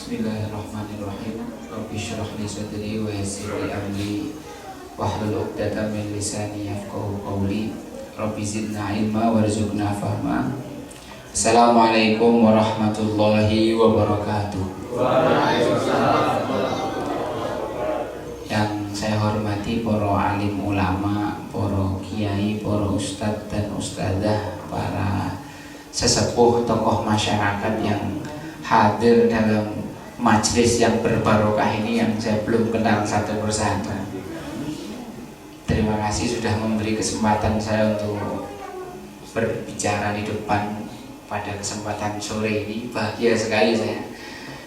Bismillahirrahmanirrahim. Rabbi shrah li sadri wa yassir li amri wahlul 'uqdatam min lisani yafqahu qawli. Rabbi zidna ilma warzuqna fahma. Assalamualaikum warahmatullahi wabarakatuh. Waalaikumsalam. Yang saya hormati para alim ulama, para kiai, para ustadz dan ustadzah, para sesepuh tokoh masyarakat yang hadir dalam majelis yang berbarokah ini yang saya belum kenal satu persatu. Terima kasih sudah memberi kesempatan saya untuk berbicara di depan pada kesempatan sore ini. Bahagia sekali saya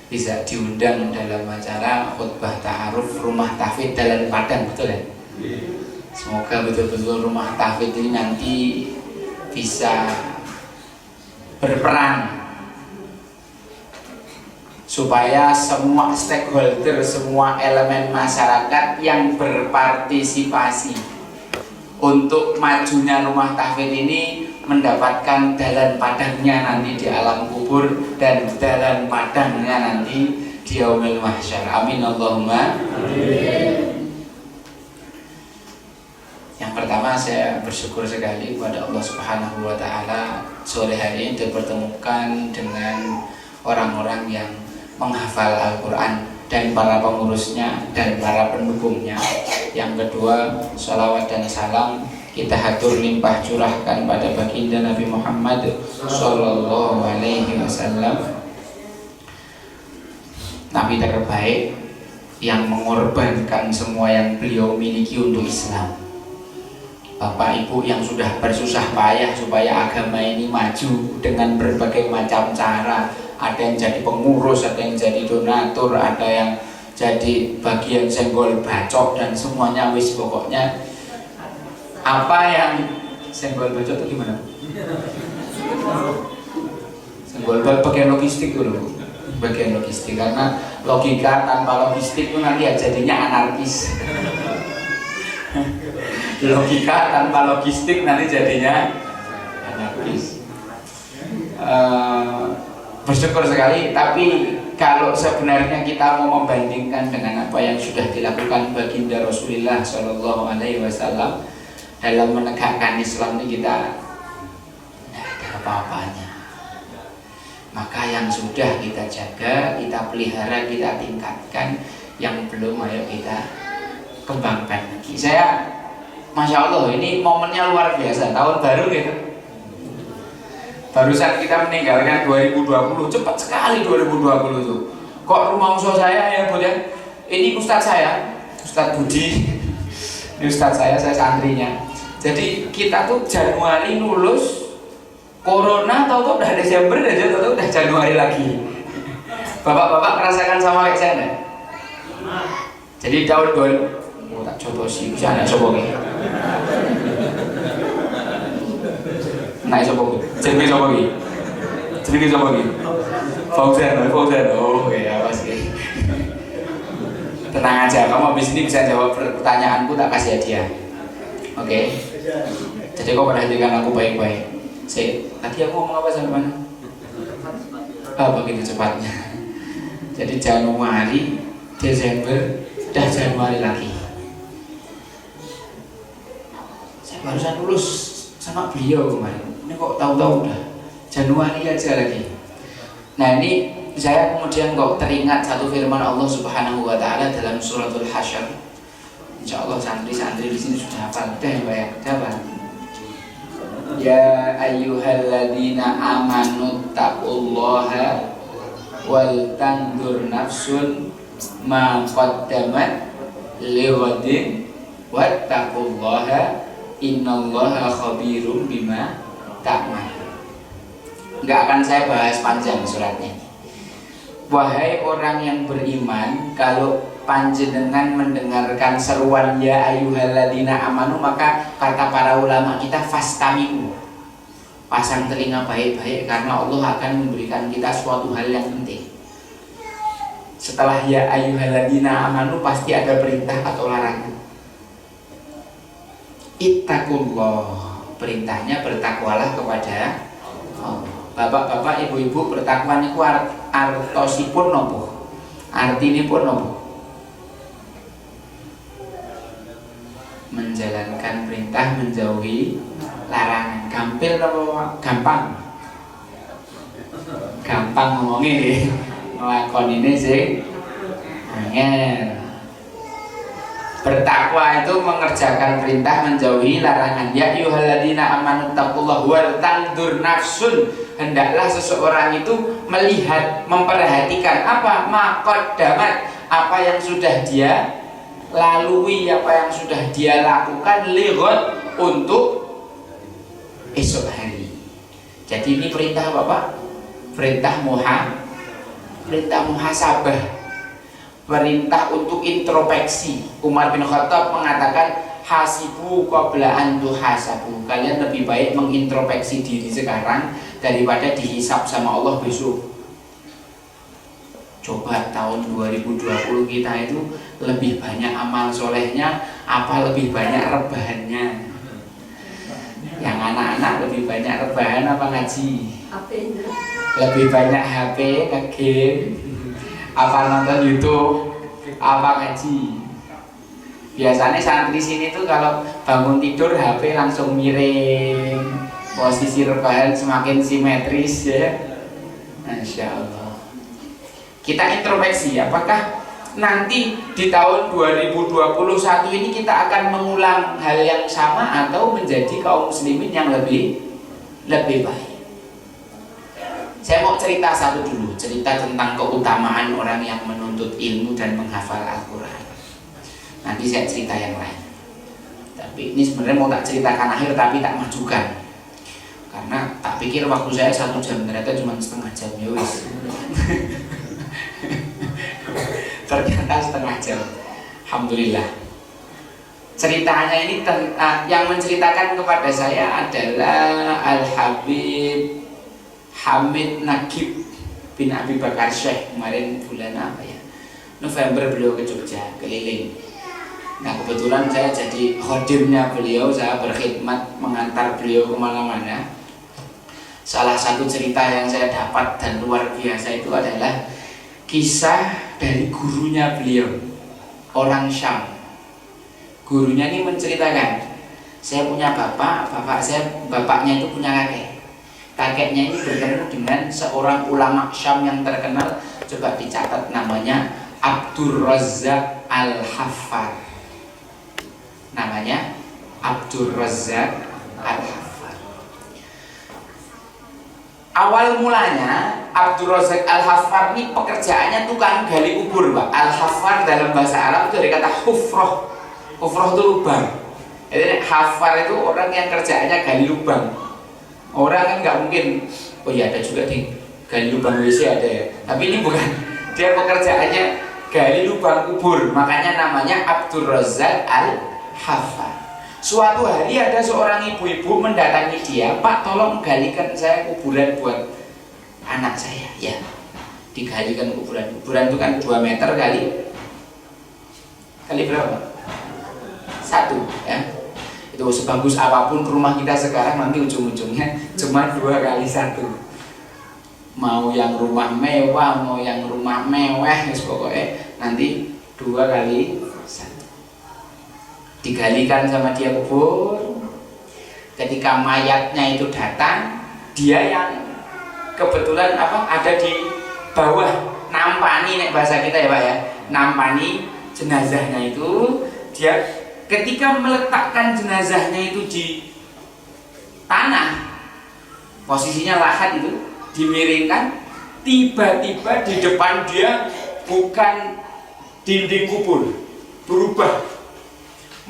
bisa diundang dalam acara khutbah ta'aruf Rumah Tahfidz Dalan Padang, betul ya? Semoga betul-betul Rumah Tahfidz ini nanti bisa berperan supaya semua stakeholder, semua elemen masyarakat yang berpartisipasi untuk majunya Rumah Tahfidz ini mendapatkan dalan padangnya nanti di alam kubur dan dalan padangnya nanti di yaumil mahsyar. Amin Allahumma amin. Yang pertama, saya bersyukur sekali kepada Allah Subhanahu wa taala sore hari ini dipertemukan dengan orang-orang yang menghafal Al-Quran dan para pengurusnya dan para pendukungnya. Yang kedua, salawat dan salam kita hatur limpah curahkan pada baginda Nabi Muhammad Sallallahu Alaihi Wasallam, Nabi terbaik yang mengorbankan semua yang beliau miliki untuk Islam. Bapak Ibu yang sudah bersusah payah supaya agama ini maju dengan berbagai macam cara. Ada yang jadi pengurus, ada yang jadi donatur, ada yang jadi bagian senggol bacok, dan semuanya wis pokoknya apa yang senggol bacok itu gimana? Senggol bacok bagian logistik dulu, bagian logistik, karena logika tanpa logistik itu nanti jadinya anarkis. Logika tanpa logistik nanti jadinya anarkis. Bersyukur sekali, tapi kalau sebenarnya kita mau membandingkan dengan apa yang sudah dilakukan baginda Rasulullah Shallallahu Alaihi Wasallam dalam menegakkan Islam ini, kita tidak ada apa-apanya. Maka yang sudah kita jaga, kita pelihara, kita tingkatkan. Yang belum, ayo kita kembangkan lagi. Saya, Masya Allah, ini momennya luar biasa, tahun baru gitu. Barusan kita meninggalkan 2020, cepat sekali 2020 itu. Kok rumah usaha saya ya Bu ya? Ini Ustadz saya, Ustadz Budi. Ini Ustadz saya santrinya. Jadi kita tuh Januari lulus, Corona tahu-tahu udah Desember aja, tahu-tahu udah Januari lagi. Bapak-bapak merasakan sama kayak saya enggak? Jadi tahun 2000, tak coba sih, bisa enggak coba nih? Nah, coba jenenge coba iki. Jenenge coba iki. Fauzan. Oh, ya pasti. Tenang aja, kamu habis ini bisa jawab pertanyaanku, tak kasih hadiah. Oke. Jadi kau perhatikan aku baik-baik. Tadi aku ngomong apa sampai mana? Begitu cepatnya. Jadi Januari, Desember, dah Januari lagi. Saya barusan lulus sama beliau kemarin. Ini kok tahu-tahu udah Januari aja lagi. Nah, ini saya kemudian kok teringat satu firman Allah Subhanahu wa taala dalam suratul Hasyr. Insyaallah santri-santri di sini sudah hafal. Udah ya, Pak ya? Udah. Ya ayyuhalladzina amanu taqullaha wal tandur nafsun ma qaddamat lighadin wattaqullaha innallaha khabirum bima ta'mal. Enggak akan saya bahas panjang suratnya. Wahai orang yang beriman, kalau panjenengan mendengarkan seruan ya ayyuhalladzina amanu, maka kata para ulama kita fastami'u, pasang telinga baik-baik, karena Allah akan memberikan kita suatu hal yang penting. Setelah ya ayyuhalladzina amanu pasti ada perintah atau larangan. Ittaqullah, perintahnya bertakwalah kepada Allah. Bapak-bapak, ibu-ibu, bertakwa niku artosipun nopo? Artinya pun apa? Menjalankan perintah, menjauhi larangan. Gampil apa gampang? Gampang ngomongnya ngelakon ini sih angel. Bertakwa itu mengerjakan perintah, menjauhi larangan. Ya ayyuhalladzina amanu taqullaha wal tandur nafsun, hendaklah seseorang itu melihat, memperhatikan apa maqaddamat, apa yang sudah dia lalui, apa yang sudah dia lakukan, lighad, untuk esok hari. Jadi ini perintah Bapak, perintah muhasabah, perintah untuk introspeksi. Umar bin Khattab mengatakan hasibu qabla an tuhasabu. Kalian lebih baik mengintrospeksi diri sekarang daripada dihisab sama Allah besok. Coba tahun 2020 kita itu lebih banyak amal solehnya apa lebih banyak rebahannya? Yang anak-anak lebih banyak rebahan apa ngaji? Lebih banyak HP, nge-game, apa nonton YouTube, apa ngaji. Biasanya santri sini tuh kalau bangun tidur HP langsung miring, posisi rebahan semakin simetris ya. Masya Allah. Kita introspeksi, apakah nanti di tahun 2021 ini kita akan mengulang hal yang sama atau menjadi kaum muslimin yang lebih baik. Saya mau cerita satu dulu, cerita tentang keutamaan orang yang menuntut ilmu dan menghafal Al-Quran. Nanti saya cerita yang lain. Tapi ini sebenarnya mau tak ceritakan akhir tapi tak majukan. Karena tak pikir waktu saya 1 jam, ternyata cuma setengah jam ya wis. Ternyata setengah jam. Alhamdulillah. Ceritanya ini yang menceritakan kepada saya adalah Al-Habib Hamid Nagib bin Abi Bakar Syekh. Kemarin bulan apa ya? November beliau ke Jogja, keliling. Nah kebetulan saya jadi khodimnya beliau, saya berkhidmat mengantar beliau kemana-mana. Salah satu cerita yang saya dapat dan luar biasa itu adalah kisah dari gurunya beliau, orang Syam. Gurunya ini menceritakan, saya punya bapaknya itu punya kakek. Kakeknya ini bertemu dengan seorang ulama Syam yang terkenal. Coba dicatat namanya Abdur Razzaq Al-Haffar. Namanya Abdur Razzaq Al-Haffar. Awal mulanya Abdur Razzaq Al-Haffar ini pekerjaannya tukang gali kubur, Pak. Al-Haffar dalam bahasa Arab itu dari kata hufroh. Hufroh itu lubang. Jadi Haffar itu orang yang kerjaannya gali lubang. Orang kan nggak mungkin, oh ya ada juga di gali lubang WC ada ya. Tapi ini bukan, dia pekerjaannya gali lubang kubur. Makanya namanya Abdur Razzaq Al-Haffar. Suatu hari ada seorang ibu-ibu mendatangi dia, Pak tolong galikan saya kuburan buat anak saya. Ya, digalikan kuburan. Kuburan itu kan 2 meter kali berapa? 1 ya. Itu sebagus apapun rumah kita sekarang nanti ujung-ujungnya cuma 2 kali 1. Mau yang rumah mewah, mau yang rumah mewah, pokoknya nanti 2 kali 1. Digalikan sama dia kubur. Ketika mayatnya itu datang, dia yang kebetulan ada di bawah, nampani nek bahasa kita ya Pak ya, nampani jenazahnya itu. Dia ketika meletakkan jenazahnya itu di tanah, posisinya lahat itu dimiringkan, tiba-tiba di depan dia bukan dinding kubur, berubah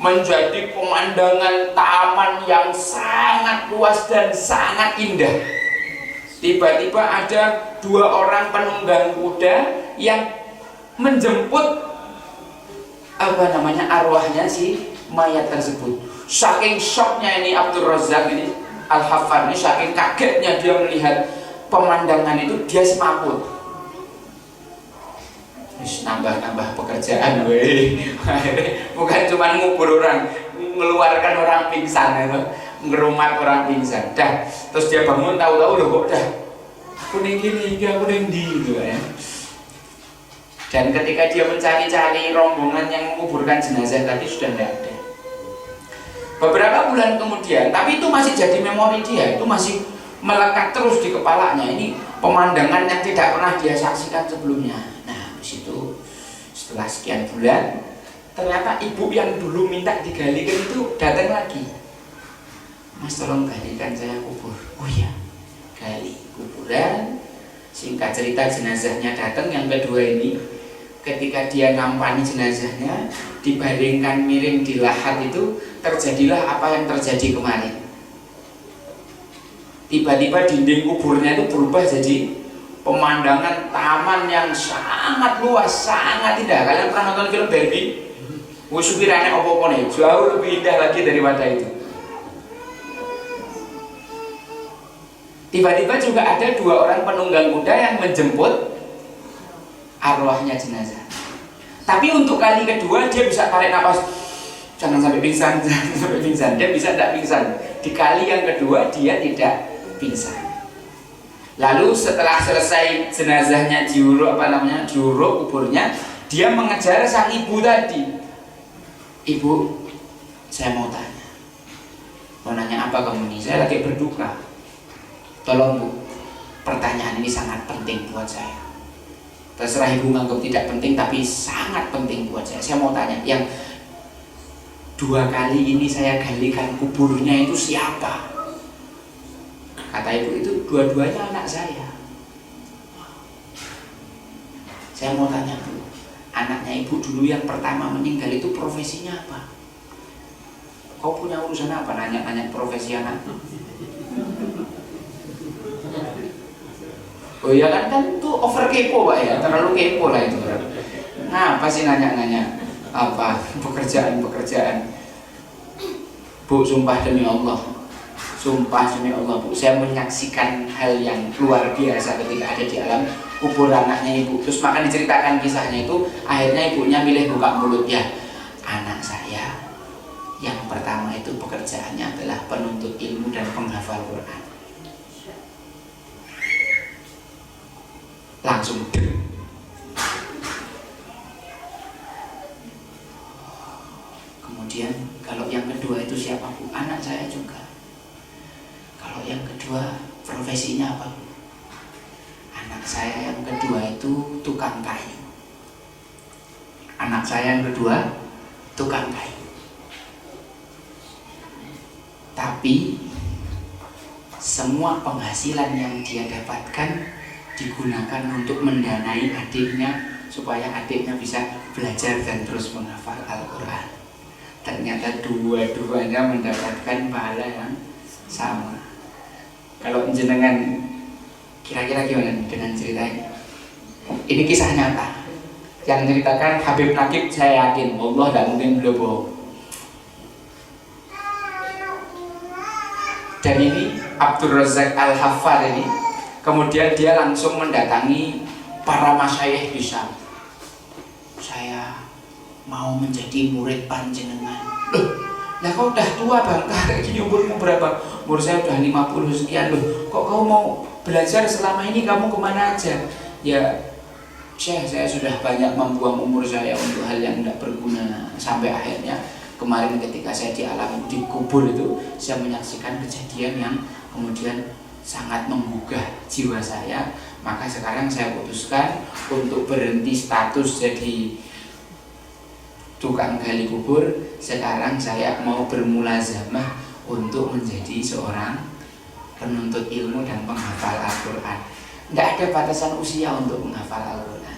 menjadi pemandangan taman yang sangat luas dan sangat indah. Tiba-tiba ada 2 orang penunggang kuda yang menjemput arwahnya si mayat tersebut. Saking shocknya ini Abdur Razzaq ini Al-Haffar ini, saking kagetnya dia melihat pemandangan itu, dia semaput. Nambah pekerjaan, bukan cuma ngubur orang, mengeluarkan orang pingsan itu, ngerumat orang pingsan. Dah, terus dia bangun tahu-tahu loh kok dah aku ning gini, aku ning ndi gitu ya. Dan ketika dia mencari-cari rombongan yang menguburkan jenazah tadi sudah tidak ada. Beberapa bulan kemudian, tapi itu masih jadi memori dia, itu masih melekat terus di kepalanya. Ini pemandangan yang tidak pernah dia saksikan sebelumnya. Nah, di situ setelah sekian bulan, ternyata ibu yang dulu minta digalikan itu datang lagi. Mas, tolong galikan saya kubur. Oh iya, gali kuburan. Singkat cerita jenazahnya datang yang kedua ini. Ketika dia nampani jenazahnya, dibaringkan miring di lahat itu, terjadilah apa yang terjadi kemarin. Tiba-tiba dinding kuburnya itu berubah jadi pemandangan taman yang sangat luas, sangat indah. Kalian pernah nonton film Barbie? Supirane opo-opo nih, jauh lebih indah lagi daripada itu. Tiba-tiba juga ada 2 orang penunggang kuda yang menjemput arwahnya jenazah. Tapi untuk kali kedua dia bisa tarik nafas, jangan sampai pingsan, jangan sampai pingsan. Dia bisa tidak pingsan. Di kali yang kedua dia tidak pingsan. Lalu setelah selesai jenazahnya diuruk kuburnya, dia mengejar sang ibu tadi. Ibu, saya mau tanya. Mau nanya apa kamu nih? Saya lagi berduka. Tolong Bu, pertanyaan ini sangat penting buat saya. Terserah ibu nganggap tidak penting, tapi sangat penting buat saya. Saya mau tanya, yang 2 kali ini saya galikan kuburnya itu siapa? Kata ibu, itu dua-duanya anak saya. Saya mau tanya Bu, anaknya ibu dulu yang pertama meninggal itu profesinya apa? Kau punya urusan apa nanya-nanya profesi anak? Oh iya kan itu over kepo Pak ya, terlalu kepo lah itu. Nah, apa sih nanya-nanya apa pekerjaan? Bu, sumpah demi Allah, Bu, saya menyaksikan hal yang luar biasa ketika ada di alam kubur anaknya ibu. Terus maka diceritakan kisahnya itu, akhirnya ibunya milih buka mulut, ya anak saya yang pertama itu pekerjaannya adalah penuntut ilmu dan penghafal Quran. Langsung kemudian kalau yang kedua itu siapa Bu? Anak saya juga. Kalau yang kedua profesinya apa Bu? Anak saya yang kedua itu tukang kayu. Anak saya yang kedua tukang kayu. Tapi semua penghasilan yang dia dapatkan digunakan untuk mendanai adiknya supaya adiknya bisa belajar dan terus menghafal Al-Quran. Ternyata dua-duanya mendapatkan pahala yang sama. Kalau jenengan kira-kira gimana dengan ceritanya? Ini kisah nyata yang ceritakan Habib Nakib, saya yakin Allah tidak mungkin beliau bohong. Dan ini Abdul Razak Al-Hafar ini, kemudian dia langsung mendatangi para masyayikh di Syam. Saya mau menjadi murid panjenengan. Loh, lah kau udah tua bangka kayak gini, umurmu berapa? Umur saya udah 50 sekian. Loh, kok kau mau belajar selama ini, kamu kemana aja? Ya Syekh, saya sudah banyak membuang umur saya untuk hal yang tidak berguna. Sampai akhirnya kemarin ketika saya di alam di kubur itu, saya menyaksikan kejadian yang kemudian sangat menggugah jiwa saya. Maka sekarang saya putuskan untuk berhenti status jadi tukang gali kubur. Sekarang saya mau bermulazamah untuk menjadi seorang penuntut ilmu dan penghafal Al-Quran. Tidak ada batasan usia untuk menghafal Al-Quran.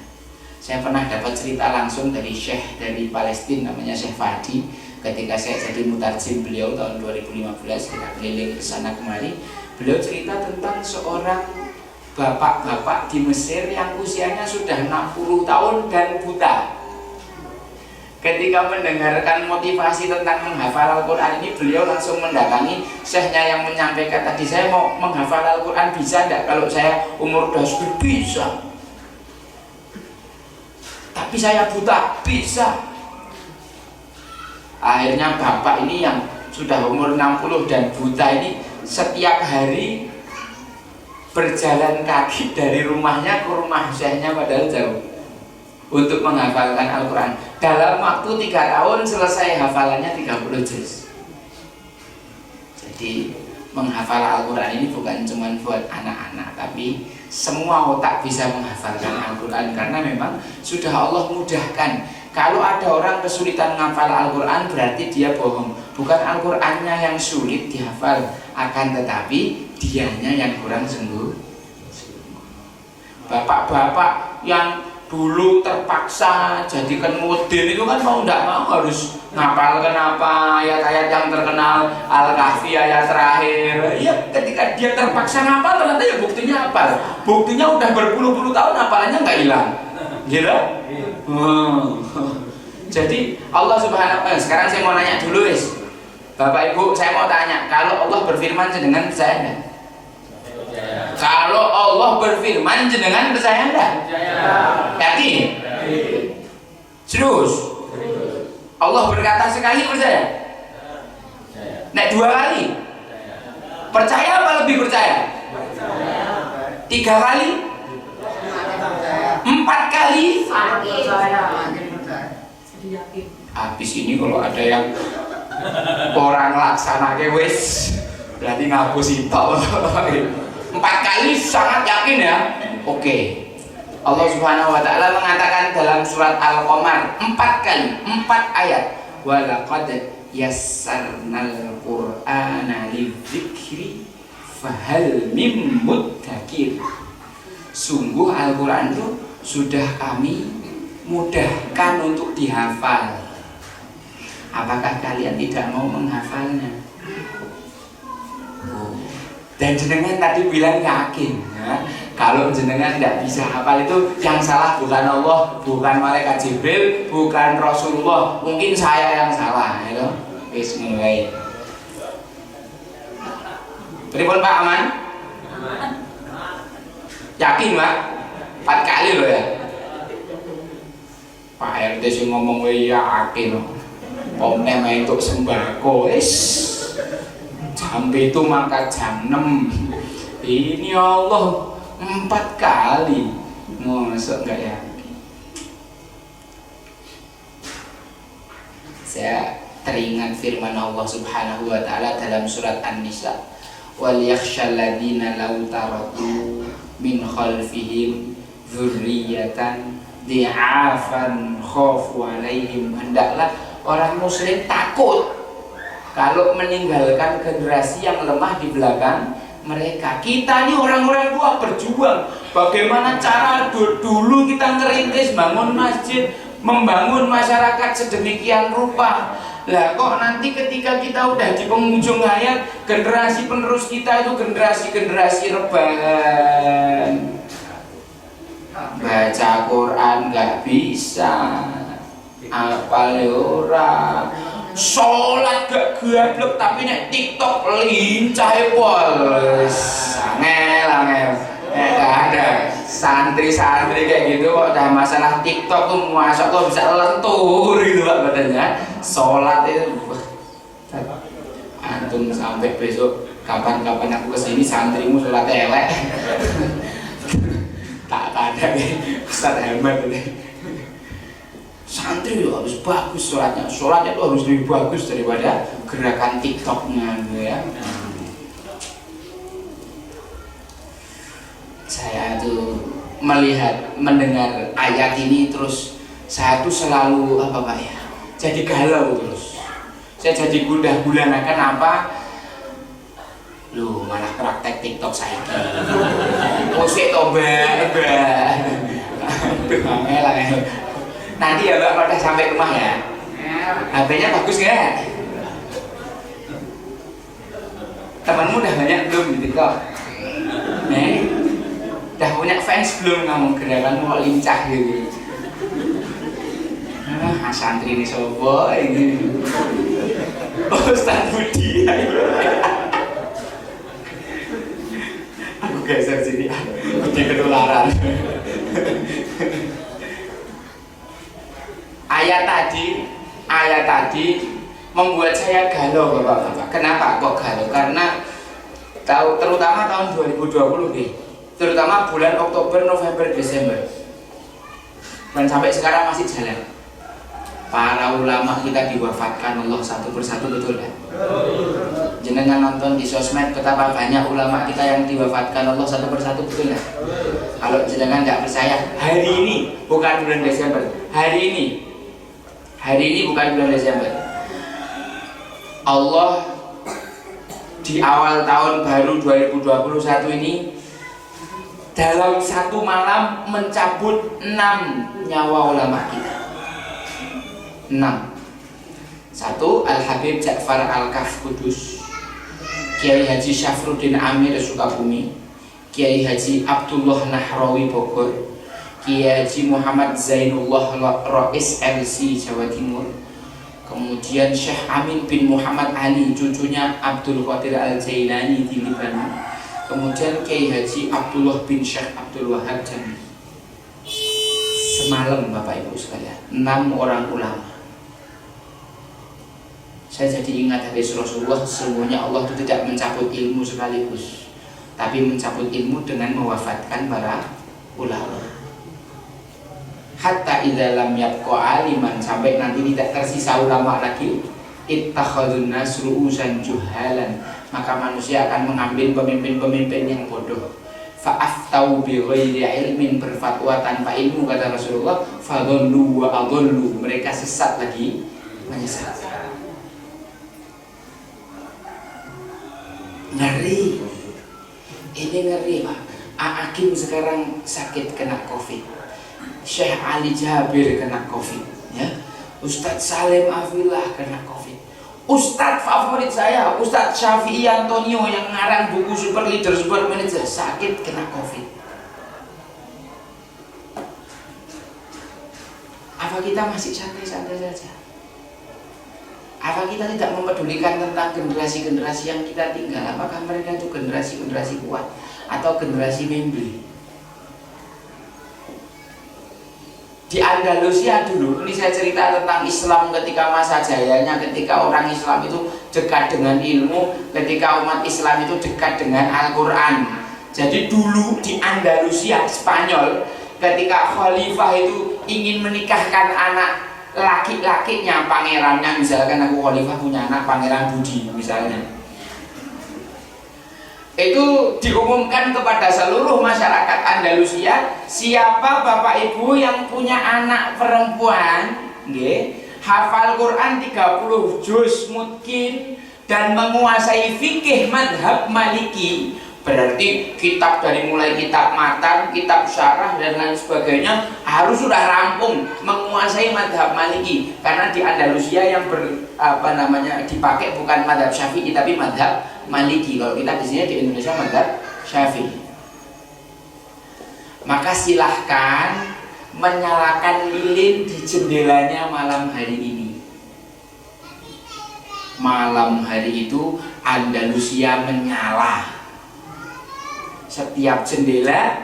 Saya pernah dapat cerita langsung dari Syekh dari Palestina, namanya Syekh Fadi. Ketika saya jadi mutarjim beliau tahun 2015, kita keliling ke sana kemari. Beliau cerita tentang seorang bapak-bapak di Mesir yang usianya sudah 60 tahun dan buta. Ketika mendengarkan motivasi tentang menghafal Al-Quran ini, beliau langsung mendatangi syekhnya yang menyampaikan tadi, saya mau menghafal Al-Quran, bisa enggak kalau saya umur udah segini? Bisa. Tapi saya buta, bisa. Akhirnya bapak ini yang sudah umur 60 dan buta ini setiap hari berjalan kaki dari rumahnya ke rumah syekhnya, padahal jauh. untuk menghafalkan Al-Quran. Dalam waktu 3 tahun selesai hafalannya 30 juz. Jadi menghafal Al-Quran ini bukan cuma buat anak-anak, tapi semua otak bisa menghafalkan Al-Quran, karena memang sudah Allah mudahkan. Kalau ada orang kesulitan menghafal Al-Quran, berarti dia bohong. Bukan Al-Qurannya yang sulit dihafal, akan tetapi dianya yang kurang sungguh. Bapak-bapak yang dulu terpaksa jadikan model itu kan mau tidak mau harus ngapalkan apa ayat-ayat yang terkenal, Al-Kahfi ayat terakhir. Ya ketika dia terpaksa ngapal, ternyata ya buktinya hafal. Buktinya udah berpuluh-puluh tahun hafalannya nggak hilang. Gitu? Jadi Allah Subhanahu wa ta'ala, sekarang saya mau nanya dulu wis. Bapak Ibu, saya mau tanya, kalau Allah berfirman jenengan percaya enggak? Kalau Allah berfirman jenengan percaya enggak? Yakin? Serius? Allah berkata sekali percaya? Nek 2 kali? Percaya apa lebih percaya? 3 kali? 4 kali? Habis ini kalau ada yang orang laksana wis berarti ngapus itu 4 kali sangat yakin ya. Oke. Allah Subhanahu wa ta'ala mengatakan dalam surat Al-Qamar 4 kali, 4 ayat, wa laqad yassarnal qur'ana lidzikri fahal mim muddakir. Sungguh Al-Qur'an itu sudah kami mudahkan untuk dihafal. Apakah kalian tidak mau menghafalnya? Dan jenengan tadi bilang yakin ya? Kalau jenengan tidak bisa hafal itu yang salah bukan Allah, bukan malaikat Jibril, bukan Rasulullah, mungkin saya yang salah ya. Wis mulai. Pripun Pak, aman? Yakin Pak? 4 kali loh ya. Pak RT sih ngomong yakin. Pomnya main untuk sembako, jam itu maka jam 6. Ini Allah 4 kali, masa enggak yakin? Saya teringat firman Allah Subhanahu wa ta'ala dalam surat An-Nisa, wal yakhshal ladzina law taratu min khalfihim dzurriyyatan di'afan khafu alaihim. Hendaklah orang muslim takut kalau meninggalkan generasi yang lemah di belakang mereka. Kita ini orang-orang tua berjuang. Bagaimana cara dulu kita ngerintis bangun masjid, membangun masyarakat sedemikian rupa. Lah kok nanti ketika kita udah di penghujung hayat, generasi penerus kita itu generasi rebahan. Baca Quran nggak bisa, apal ora, sholat gak gablek, tapi nek TikTok lincah pol. Angel. Gak ada santri-santri kayak gitu kok dah masalah TikTok tuh masuk kok bisa lentur gitu Pak badannya. Sholat itu antum sampai besok kapan-kapan aku kesini santrimu sholat elek. Tak ada nih Ustaz Ahmad ini. Santri harus bagus sholatnya tuh harus lebih bagus daripada gerakan TikToknya gitu ya. Saya tuh mendengar ayat ini terus saya tuh selalu apa Pak ya, jadi galau terus. Saya jadi gundah gulanakan apa? Lu malah praktek TikTok saya ini. Musik tobat. Nanti ya Mbak udah sampai rumah ya. HP-nya bagus nggak? Temanmu udah banyak belum di TikTok? Nih, udah punya fans belum kamu? Gerakanmu kok lincah gitu. Santri ini sobo ini. Ustaz Budi. Aku geser sini. Budi ketularan. Ayat tadi membuat saya galau Bapak-bapak. Kenapa kok galau? Karena terutama tahun 2020 nih, terutama bulan Oktober, November, Desember. dan sampai sekarang masih jalan. Para ulama kita diwafatkan Allah satu persatu, betul kan? Jenengan nonton di sosmed betapa banyak ulama kita yang diwafatkan Allah satu persatu, betul kan? Kalau jenengan nggak percaya, hari ini bukan bulan Desember, hari ini bukan bulan Desember, Allah di awal tahun baru 2021 ini dalam satu malam mencabut 6 nyawa ulama kita. 6. 1. Al-Habib Ja'far Al-Kaf Kudus, Kiai Haji Syafruddin Amir Sukabumi, Kiai Haji Abdullah Nahrawi Bogor, Kiai Haji Muhammad Zainullah Rais LC Jawa Timur, kemudian Syekh Amin bin Muhammad Ali cucunya Abdul Qadir Al-Jailani di Libanon, kemudian Kiai Haji Abdullah bin Syekh Abdul Wahab Jambi. Semalam Bapak Ibu sekalian, 6 orang ulama. Saya jadi ingat hadis Rasulullah, sesungguhnya Allah itu tidak mencabut ilmu sekaligus, tapi mencabut ilmu dengan mewafatkan para ulama. Hatta idza lam yabqa aliman, sampai nanti tidak tersisa ulama lagi, ittakhadun nas ru'usan juhalan, maka manusia akan mengambil pemimpin-pemimpin yang bodoh. Fa'aftau bi ghairi ilmin, berfatwa tanpa ilmu, kata Rasulullah, fadhallu wa adhallu, mereka sesat lagi menyesatkan. Ngeri, ini ngeri Pak. Aakim sekarang sakit kena COVID, Syekh Ali Jabir kena COVID, ya. Ustadz Salim Afillah kena COVID. Ustadz favorit saya, Ustadz Syafi'i Antonio yang ngarang buku Super Leader, Super Manager, sakit kena COVID. Apa kita masih santai-santai saja? Apa kita tidak mempedulikan tentang generasi-generasi yang kita tinggal? Apakah mereka itu generasi-generasi kuat atau generasi membeli? Di Andalusia dulu, ini saya cerita tentang Islam ketika masa jayanya, ketika orang Islam itu dekat dengan ilmu, ketika umat Islam itu dekat dengan Al-Quran. Jadi dulu di Andalusia, Spanyol, ketika khalifah itu ingin menikahkan anak laki-lakinya, pangerannya, misalkan aku khalifah punya anak pangeran Budi misalnya, itu diumumkan kepada seluruh masyarakat Andalusia, siapa bapak ibu yang punya anak perempuan, hafal Quran 30 juz mungkin dan menguasai fikih madhab Maliki, berarti kitab dari mulai kitab matan, kitab syarah dan lain sebagainya harus sudah rampung, menguasai madhab Maliki. Karena di Andalusia yang dipakai bukan madhab Syafi'i tapi madhab Maliki. Kalau kita di sini di Indonesia madhab Syafi'i. Maka silahkan menyalakan lilin di jendelanya malam hari ini. Malam hari itu Andalusia menyala. Setiap jendela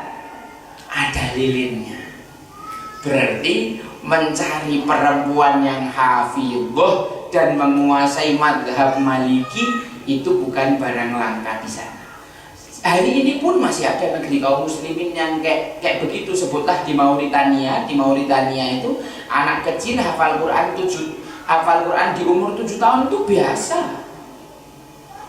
ada lilinnya. Berarti mencari perempuan yang hafidhah dan menguasai madhab Maliki itu bukan barang langka di sana. Hari ini pun masih ada negeri kaum muslimin yang kayak begitu. Sebutlah di Mauritania. Di Mauritania itu anak kecil hafal Quran di umur 7 tahun itu biasa.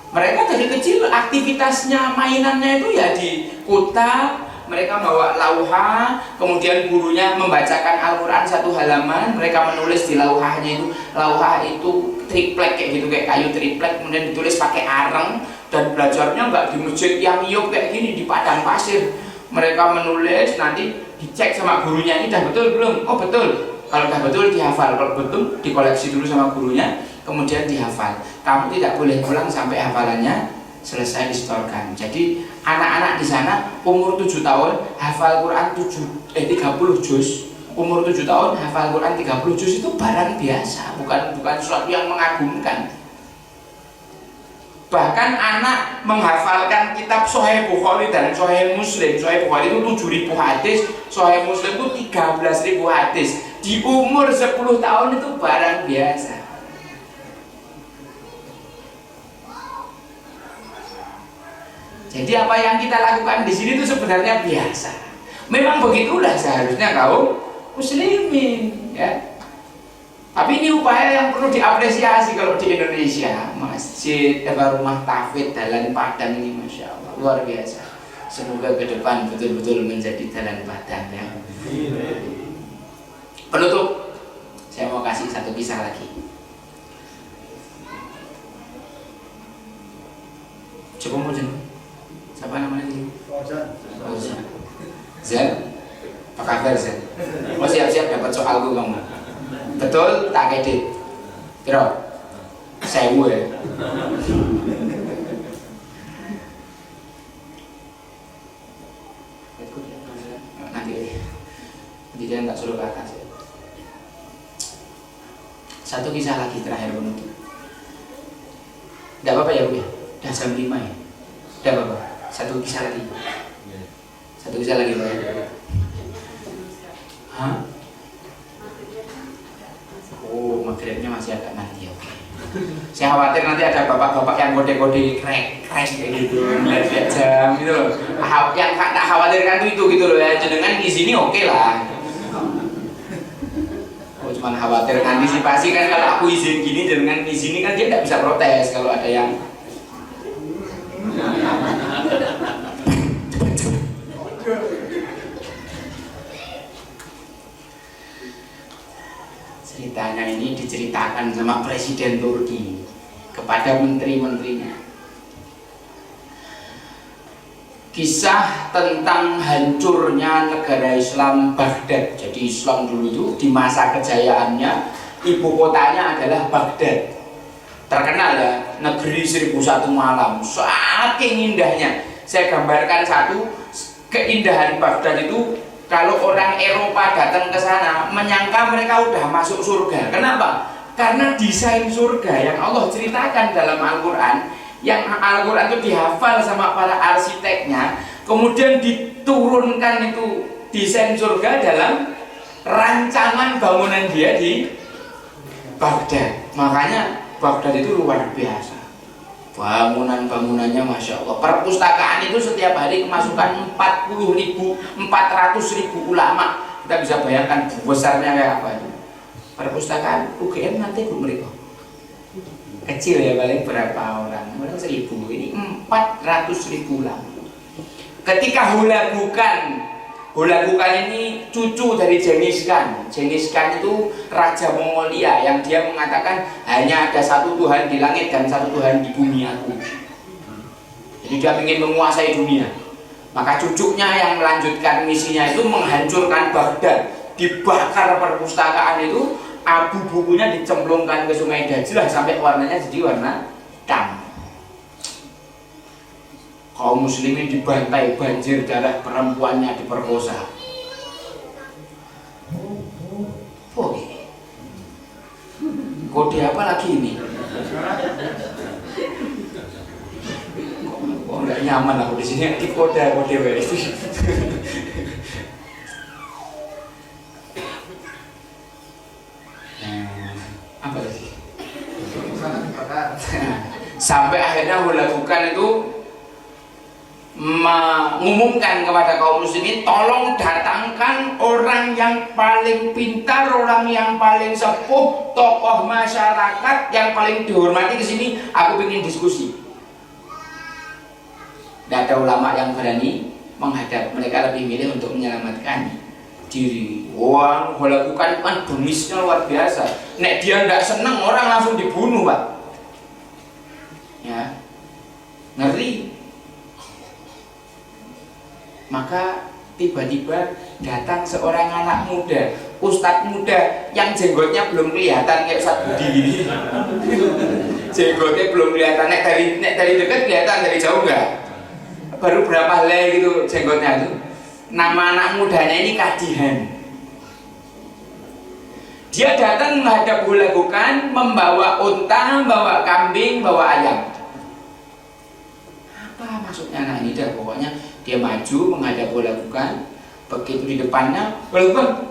Mereka dari kecil aktivitasnya, mainannya itu ya di kota. Mereka bawa lauha, kemudian gurunya membacakan Al-Quran 1 halaman, mereka menulis di lauhahnya itu. Lauha itu triplek kayak gitu, kayak kayu triplek, kemudian ditulis pakai areng. Dan belajarnya nggak di masjid yang iup kayak gini, di padang pasir. Mereka menulis, nanti dicek sama gurunya, ini udah betul belum? Oh betul. Kalau udah betul dihafal, kalau betul dikoleksi dulu sama gurunya, kemudian dihafal. Kamu tidak boleh pulang sampai hafalannya selesai disetorkan. Jadi anak-anak di sana umur 7 tahun hafal Quran 30 juz. Umur 7 tahun hafal Quran 30 juz itu barang biasa, bukan sesuatu yang mengagumkan. Bahkan anak menghafalkan kitab Sahih Bukhari dan Sahih Muslim. Sahih Bukhari itu 7.000 hadis, Sahih Muslim itu 13.000 hadis. Di umur 10 tahun itu barang biasa. Jadi apa yang kita lakukan di sini itu sebenarnya biasa. Memang begitulah seharusnya kaum muslimin, ya. Tapi ini upaya yang perlu diapresiasi kalau di Indonesia. Masjid, rumah tahfidz, Dalan Padang ini Masya Allah luar biasa. Semoga ke depan betul-betul menjadi Dalan Padang ya. Penutup, saya mau kasih satu kisah lagi. Coba mau jeneng. Siapa namanya ini? Fauzan. Zan? Apa kabar Zan? Oh siap-siap dapat soalku kamu. Betul, tak kredit. Kira 1000 ya. Nanti dia tak suruh ke atas ya. Satu kisah lagi terakhir penutup. Tidak apa-apa ya Bu ya? Udah jam 5 ya? Tidak apa-apa? Satu kisah lagi. Satu kisah lagi Pak ya? Hah? Oh, maghribnya masih agak nanti, oke. Saya khawatir nanti ada bapak-bapak yang kode-kode krek kayak gitu, lihat jam gitu loh. Yang tak khawatirkan itu gitu loh ya, jenengan ngizini oke lah. Oh, cuman khawatir antisipasi kan kalau aku izin gini, jenengan ngizini kan dia tidak bisa protes kalau ada yang ceritanya ini diceritakan sama Presiden Turki kepada menteri-menterinya. Kisah tentang hancurnya negara Islam Baghdad. Jadi Islam dulu itu di masa kejayaannya ibu kotanya adalah Baghdad. Terkenal ya, negeri 1001 malam. Saking indahnya. Saya gambarkan satu keindahan Baghdad itu. Kalau orang Eropa datang ke sana menyangka mereka udah masuk surga. Kenapa? Karena desain surga yang Allah ceritakan dalam Al-Quran, yang Al-Quran itu dihafal sama para arsiteknya, kemudian diturunkan itu desain surga dalam rancangan bangunan dia di Baghdad. Makanya Baghdad itu luar biasa. Bangunan-bangunannya Masya Allah. Perpustakaan itu setiap hari kemasukan 40.000, 400.000 ulama. Kita bisa bayangkan besarnya kayak apa itu. Perpustakaan UGM nanti belum mereka kecil ya, paling berapa orang, 1.000, ini 400.000 ulama. Ketika Hulagukan ini cucu dari Genghis Khan. Genghis Khan itu raja Mongolia yang dia mengatakan hanya ada satu Tuhan di langit dan satu Tuhan di bumi aku. Jadi dia ingin menguasai dunia. Maka cucunya yang melanjutkan misinya itu menghancurkan Baghdad, dibakar perpustakaan itu, abu bukunya dicemplungkan ke Sungai Dajlah sampai warnanya jadi warna hitam. Kaum muslimin dibantai, banjir darah, perempuannya diperkosa. Oh, kode apa lagi ini? Kok nggak nyaman aku di sini, di kode itu. Apa lagi? Sampai akhirnya Hulagukan itu mengumumkan kepada kaum muslimin, tolong datangkan orang yang paling pintar, orang yang paling sepuh, tokoh masyarakat yang paling dihormati ke sini, aku ingin diskusi. Tidak ada ulama yang berani menghadap, mereka lebih milih untuk menyelamatkan diri. Wah, Hulagukan kan bengisnya luar biasa. Nek dia tidak senang, orang langsung dibunuh, Pak. Ya, ngeri. Maka tiba-tiba datang seorang anak muda, ustadz muda yang jenggotnya belum kelihatan kayak Ustadz Budi gini. Jenggotnya belum kelihatan, nek dari dekat kelihatan, dari jauh enggak. Baru berapa helai gitu jenggotnya itu. Nama anak mudanya ini Kadihan. Dia datang menghadap Hulagukan membawa unta, membawa kambing, bawa ayam. Apa maksudnya anak ini? Dah pokoknya dia maju menghadap Hulagukan. Begitu di depannya, Hulagukan,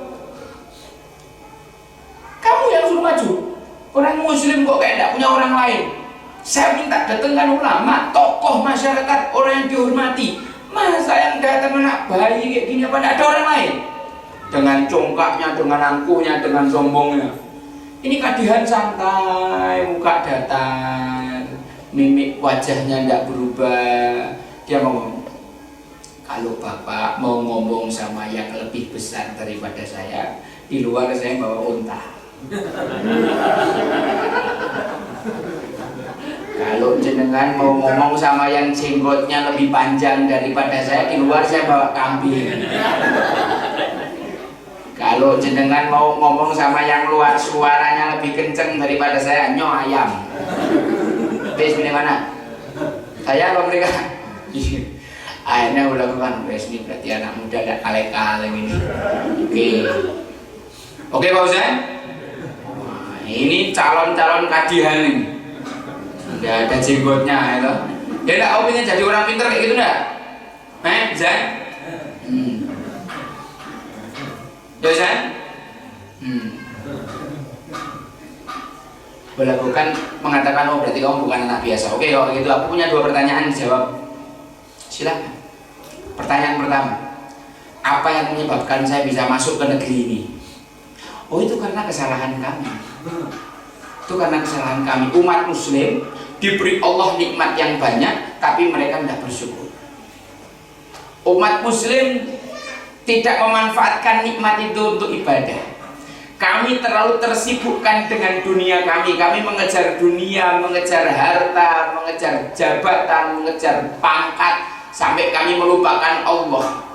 kamu yang suruh maju. Orang muslim kok kayak tidak punya orang lain. Saya minta datangkan ulama, tokoh masyarakat, orang yang dihormati. Masa yang datang anak bayi kayak gini, apa tidak ada orang lain? dengan congkaknya, dengan angkuhnya, dengan sombongnya. Ini kadihan santai, muka datar, mimik wajahnya tidak berubah. Dia ngomong, kalau bapak mau ngomong sama yang lebih besar daripada saya, di luar saya bawa unta. Kalau jenengan mau ngomong sama yang jenggotnya lebih panjang daripada saya, di luar saya bawa kambing. Kalau jenengan mau ngomong sama yang luar suaranya lebih kenceng daripada saya, nyo ayam. Wes ini mana? Saya apa mereka? Akhirnya ulang-ulang, wes ini berarti anak muda tidak kaleng-kaleng ini. Oke Pak Ustaz? Ini calon-calon kadihan ini. Tidak ada jenggotnya itu. Ya enggak, aku ingin jadi orang pintar kayak gitu enggak? Zan? Ya Zan? Boleh bukan mengatakan, oh berarti kamu bukan anak biasa. Oke, kalau gitu aku punya 2 pertanyaan, dijawab. Silakan. Pertanyaan pertama, apa yang menyebabkan saya bisa masuk ke negeri ini? Oh, itu karena kesalahan kami. Itu karena kesalahan kami. Umat muslim diberi Allah nikmat yang banyak, tapi mereka tidak bersyukur. Umat muslim tidak memanfaatkan nikmat itu untuk ibadah. Kami terlalu tersibukkan dengan dunia kami. Kami mengejar dunia, mengejar harta, mengejar jabatan, mengejar pangkat, sampai kami melupakan Allah.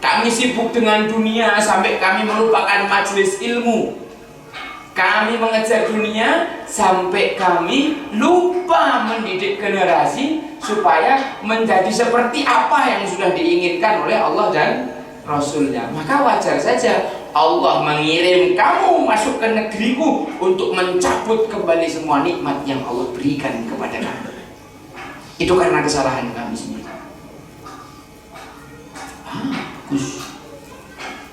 Kami sibuk dengan dunia sampai kami melupakan majelis ilmu. Kami mengejar dunia sampai kami lupa mendidik generasi supaya menjadi seperti apa yang sudah diinginkan oleh Allah dan Rasulnya. Maka wajar saja Allah mengirim kamu masuk ke negeriku untuk mencabut kembali semua nikmat yang Allah berikan kepada kamu. Itu karena kesalahan kami sendiri. Bagus.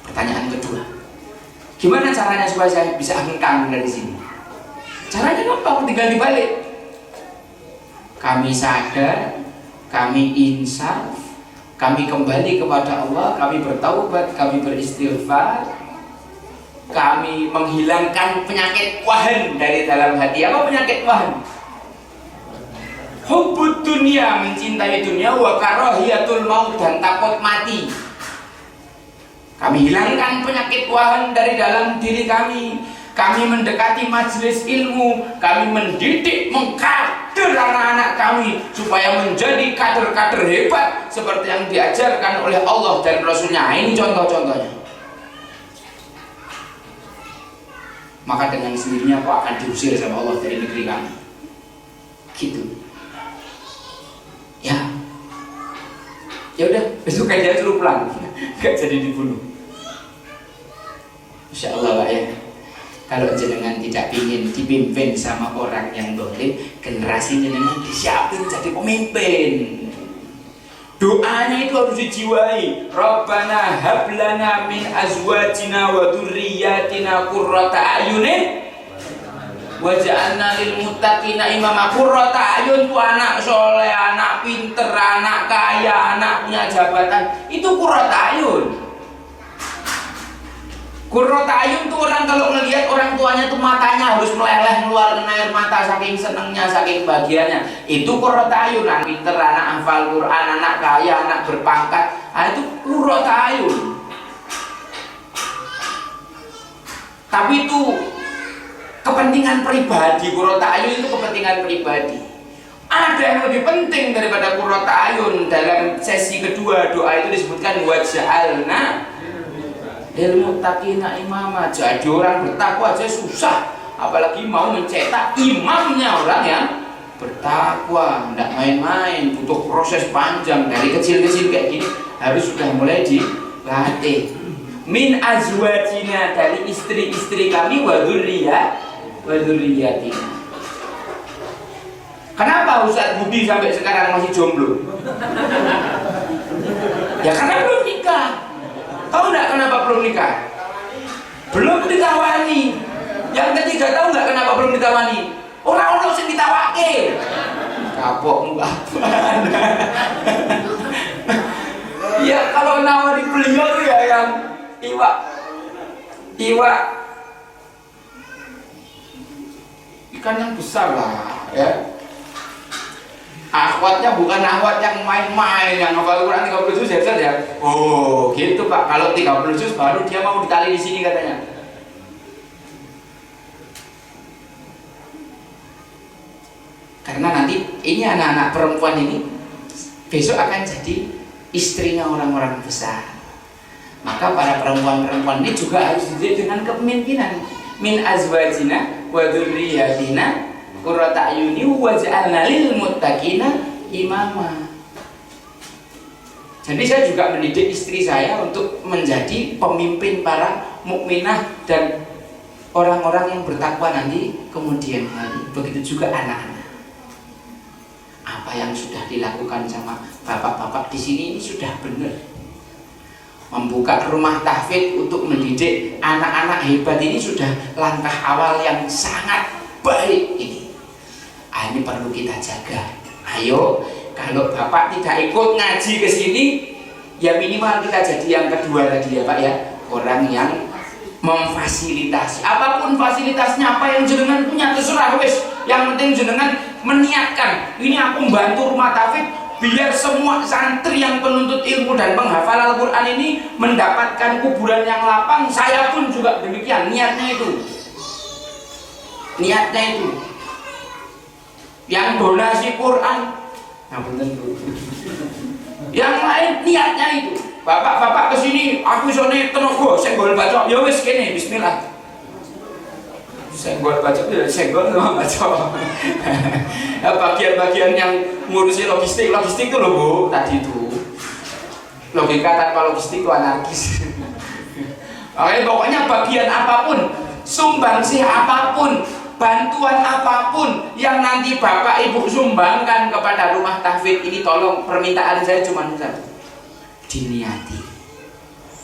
Pertanyaan kedua, gimana caranya supaya saya bisa hengkang dari sini? Caranya gampang, tinggal dibalik. Kami sadar, kami insaf, kami kembali kepada Allah, kami bertaubat, kami beristighfar, kami menghilangkan penyakit wahan dari dalam hati. Apa penyakit wahan? Hubbud dunia, mencintai dunia, wa karahiyatul maut, dan takut mati. Kami hilangkan penyakit wahan dari dalam diri kami. Kami mendekati majelis ilmu. Kami mendidik, mengkader anak-anak kami supaya menjadi kader-kader hebat seperti yang diajarkan oleh Allah dan Rasulnya. Ini contoh-contohnya. Maka dengan sendirinya kau akan diusir sama Allah dari negeri kami. Gitu. Ya udah, besok aja suruh pulang. Gak jadi dibunuh. Insya Allah Pak ya. Kalau jenengan tidak ingin dipimpin sama orang yang dolim, generasi jenengan disiapin jadi pemimpin. Doanya itu harus dijiwai. Rabbana hablana min azwajina wa dzurriyyatina qurrata ayunin waj'alna lil muttaqina imama. Qurrata ayun itu anak soleh, anak pinter, anak kaya, anak punya jabatan. Itu qurrata ayun. Qurrata ayun tuh orang kalau ngelihat orang tuanya tuh matanya harus meleleh ngeluarin air mata saking senengnya, saking bahagianya. Itu qurrata ayun, anak pinter, anak hafal Quran, anak kaya, anak berpangkat. Nah, itu qurrata ayun. Tapi itu kepentingan pribadi. Qurrata ayun itu kepentingan pribadi. Ada yang lebih penting daripada qurrata ayun. Dalam sesi kedua doa itu disebutkan waj'alna ilmu takina imama. Jadi orang bertakwa aja susah, apalagi mau mencetak imamnya orang yang bertakwa. Tidak main-main, butuh proses panjang. Dari kecil-kecil kayak gini harus sudah mulai dilatih. Min azwajina, dari istri-istri kami, wa dzurriyyatina. Kenapa Ustaz Budi sampai sekarang masih jomblo? Ya karena belum nikah. Tahu nggak kenapa belum nikah? Belum ditawani. Yang ketiga, tahu nggak kenapa belum ditawani? Orang-orang sing ditawake. Kapok muka. Ya kalau nawari beliau tuh ya yang iwak ikan yang besar lah ya. Akhwatnya bukan akhwat yang main-main, yang hafal Quran 30 juz hebat ya. Oh, gitu Pak. Kalau 30 juz baru dia mau ditali di sini katanya. Karena nanti ini anak-anak perempuan ini besok akan jadi istrinya orang-orang besar. Maka para perempuan-perempuan ini juga harus dididik dengan kepemimpinan. Min azwajina wa dzurriyyatina qurrata ayuni waj'alna lil muttaqina imama. Jadi saya juga mendidik istri saya untuk menjadi pemimpin para mukminah dan orang-orang yang bertakwa nanti kemudian hari. Begitu juga anak-anak. Apa yang sudah dilakukan sama bapak-bapak di sini ini sudah benar. Membuka rumah tahfidz untuk mendidik anak-anak hebat ini sudah langkah awal yang sangat baik ini. Ini perlu kita jaga. Ayo, kalau bapak tidak ikut ngaji ke sini, ya minimal kita jadi yang kedua tadi ya Pak ya, orang yang memfasilitasi. Apapun fasilitasnya, apa yang jenengan punya terserah wis. Yang penting jenengan meniatkan. Ini aku membantu rumah tahfidz biar semua santri yang penuntut ilmu dan penghafal Al-Quran ini mendapatkan kuburan yang lapang. Saya pun juga demikian. Niatnya itu. Yang donasi Quran, yang lain niatnya itu. Bapak-bapak kesini, aku isone tenaga, senggol baca. Ya wis kene, bismillah. Senggol baca, ya senggol sama baca. Ya, bagian-bagian yang ngurusi logistik itu loh Bu, tadi itu. Logika tanpa logistik itu anarkis. Oke, pokoknya bagian apapun, sumbangsih apapun, bantuan apapun yang nanti Bapak Ibu sumbangkan kepada rumah tahfidz ini, tolong permintaan saya cuma satu, diniati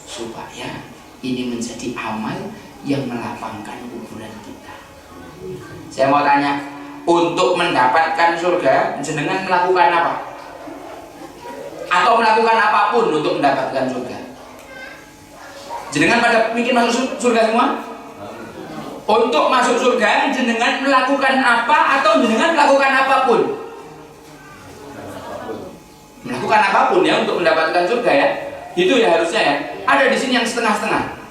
supaya ini menjadi amal yang melapangkan kuburan kita. Saya mau tanya, untuk mendapatkan surga jenengan melakukan apa? Atau melakukan apapun untuk mendapatkan surga? Jenengan pada mikir masuk surga semua? Untuk masuk surga jenengan melakukan apa atau jenengan melakukan apapun? Melakukan apapun ya untuk mendapatkan surga ya. Itu ya harusnya ya. Ada di sini yang setengah-setengah.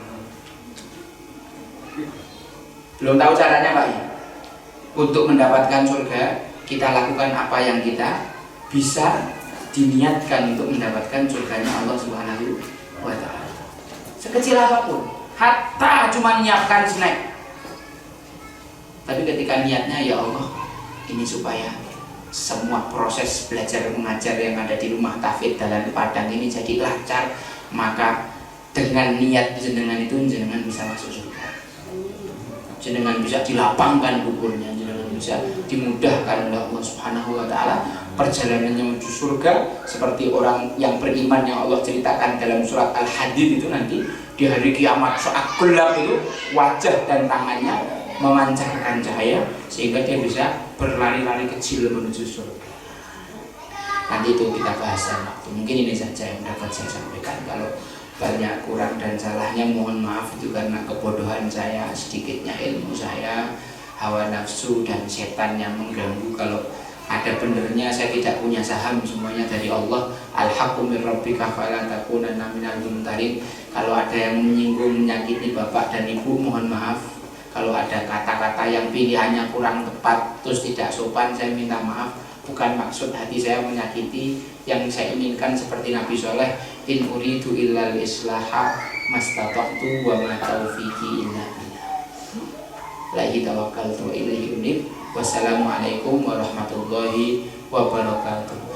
Belum tahu caranya Pak ya. Untuk mendapatkan surga kita lakukan apa yang kita bisa diniatkan untuk mendapatkan surganya Allah Subhanahu wa Ta'ala. Sekecil apapun, hatta cuma menyiapkan snack. Tapi ketika niatnya ya Allah, ini supaya semua proses belajar mengajar yang ada di rumah tahfidz Dalan Padang ini jadi lancar, maka dengan niat jenengan itu jenengan bisa masuk surga. Jenengan bisa dilapangkan kuburnya, jenengan bisa dimudahkan oleh Allah Subhanahu wa Ta'ala perjalanannya menuju surga, seperti orang yang beriman yang Allah ceritakan dalam surat Al-Hadid itu nanti di hari kiamat saat gelap itu wajah dan tangannya memancarkan cahaya sehingga dia bisa berlari-lari kecil menuju surga. Nanti itu kita bahas waktu. Mungkin ini saja yang dapat saya sampaikan. Kalau banyak kurang dan salahnya mohon maaf, itu karena kebodohan saya, sedikitnya ilmu saya, hawa nafsu dan setan yang mengganggu. Kalau ada benernya saya tidak punya saham, semuanya dari Allah. Al-haqqu min rabbika fala takunanna minal mumtarin. Kalau ada yang menyinggung, menyakiti bapak dan ibu, mohon maaf. Kalau ada kata-kata yang pilihannya kurang tepat terus tidak sopan, saya minta maaf. Bukan maksud hati saya menyakiti. Yang saya inginkan seperti Nabi Soleh, in uridu illal islaha mastata'tu wa ma taufiqi illa billah. Laihi tawakkaltu wa ilaihi unib. Wassalamualaikum warahmatullahi wabarakatuh.